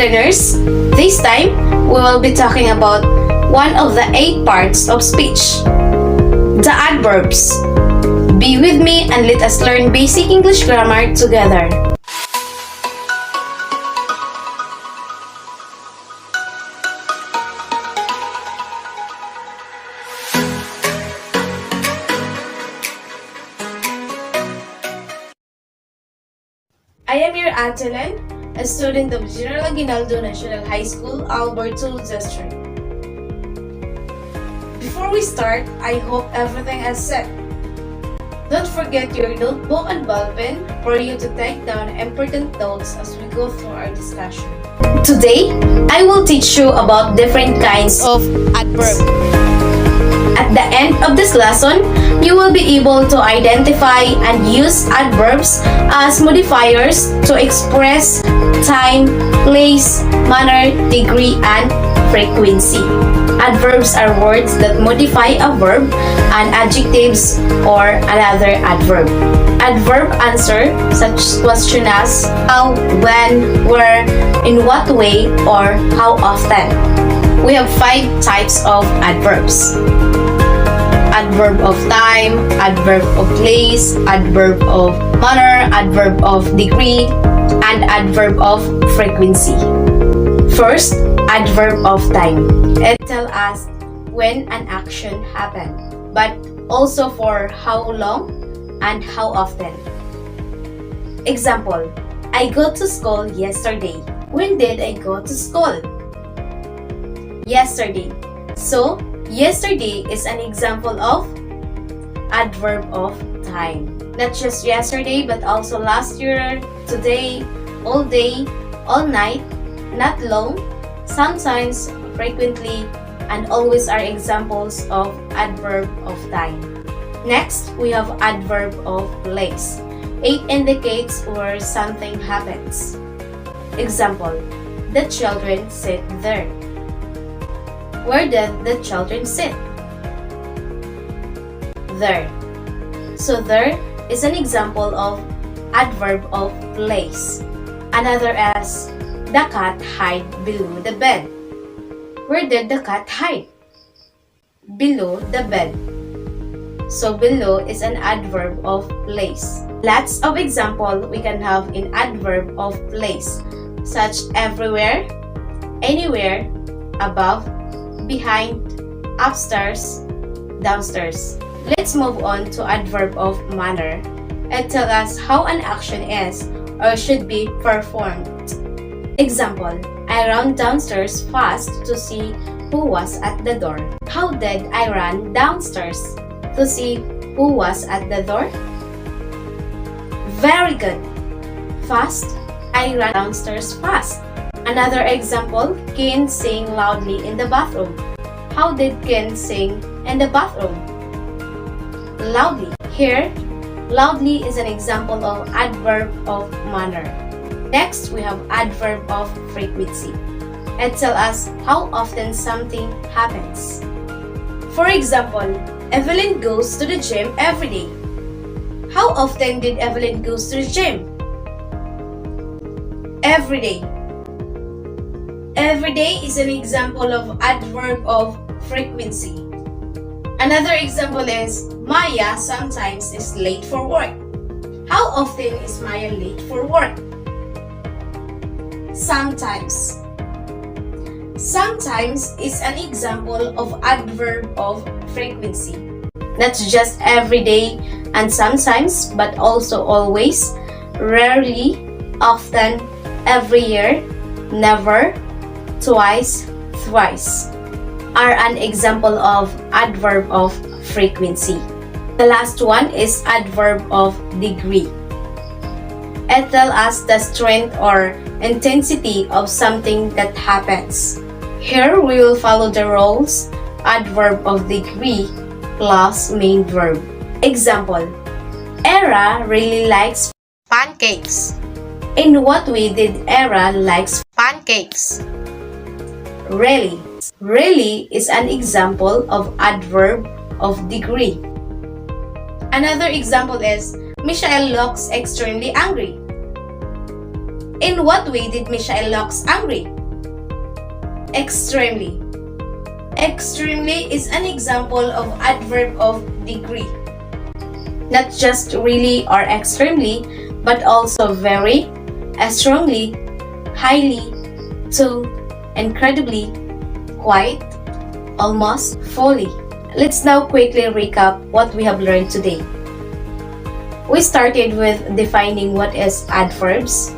learners! This time, we will be talking about one of the 8 parts of speech, the adverbs. Be with me and let us learn basic English grammar together. I am your Atelan, a student of General Aguinaldo National High School, Alberto District. Before we start, I hope everything is set. Don't forget your notebook and ballpen for you to take down important notes as we go through our discussion. Today, I will teach you about different kinds of adverbs. At the end of this lesson, you will be able to identify and use adverbs as modifiers to express time, place, manner, degree, and frequency. Adverbs are words that modify a verb, an adjectives, or another adverb. Adverb answer such question as how, when, where, in what way, or how often. We have 5 types of adverbs. Adverb of time, adverb of place, adverb of manner, adverb of degree, and adverb of frequency. First, adverb of time. It tells us when an action happened, but also for how long and how often. Example, I go to school yesterday. When did I go to school? Yesterday. So, yesterday is an example of adverb of time. Not just yesterday, but also last year, today, all day, all night, not long, sometimes, frequently, and always are examples of adverb of time. Next, we have adverb of place. It indicates where something happens. Example, the children sit there. Where did the children sit? There. So there is an example of adverb of place. Another as the cat hid below the bed. Where did the cat hide? Below the bed. So below is an adverb of place. Lots of example we can have in adverb of place, such everywhere, anywhere, above, behind, upstairs, downstairs. Let's move on to adverb of manner. It tells us how an action is or should be performed. Example, I ran downstairs fast to see who was at the door. How did I run downstairs to see who was at the door? Very good. Fast, I ran downstairs fast. Another example, Ken sang loudly in the bathroom. How did Ken sing in the bathroom? Loudly. Here, loudly is an example of adverb of manner. Next, we have adverb of frequency. It tells us how often something happens. For example, Evelyn goes to the gym every day. How often did Evelyn goes to the gym? Every day. Every day is an example of adverb of frequency. Another example is Maya sometimes is late for work. How often is Maya late for work? Sometimes. Sometimes is an example of adverb of frequency. Not just every day and sometimes, but also always, rarely, often, every year, never, twice, thrice are an example of adverb of frequency. The last one is adverb of degree. It tells us the strength or intensity of something that happens. Here we will follow the rules, adverb of degree plus main verb. Example, Era really likes pancakes. In what way did Era likes pancakes? Really. Really is an example of adverb of degree. Another example is Michael looks extremely angry. In what way did Michelle looks angry? Extremely. Extremely is an example of adverb of degree. Not just really or extremely, but also very, strongly, highly, to, incredibly, quite, almost, fully. Let's now quickly recap what we have learned today. We started with defining what is adverbs.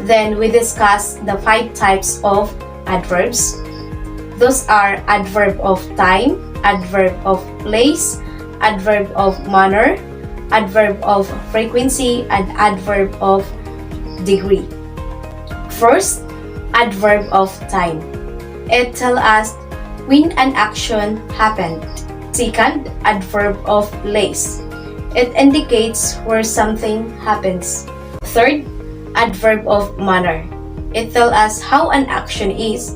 Then we discussed the 5 types of adverbs. Those are adverb of time, adverb of place, adverb of manner, adverb of frequency, and adverb of degree. First, adverb of time. It tells us when an action happened. Second, adverb of place. It indicates where something happens. Third, adverb of manner. It tells us how an action is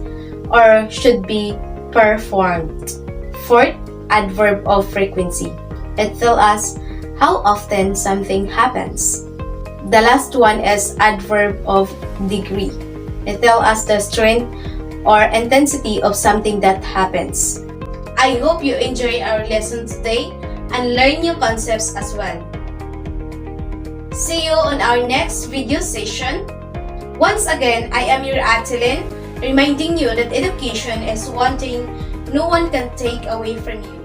or should be performed. Fourth, adverb of frequency. It tells us how often something happens. The last one is adverb of degree. It tells us the strength or intensity of something that happens. I hope you enjoy our lesson today and learn new concepts as well. See you on our next video session. Once again, I am your Atelin, reminding you that education is one thing no one can take away from you.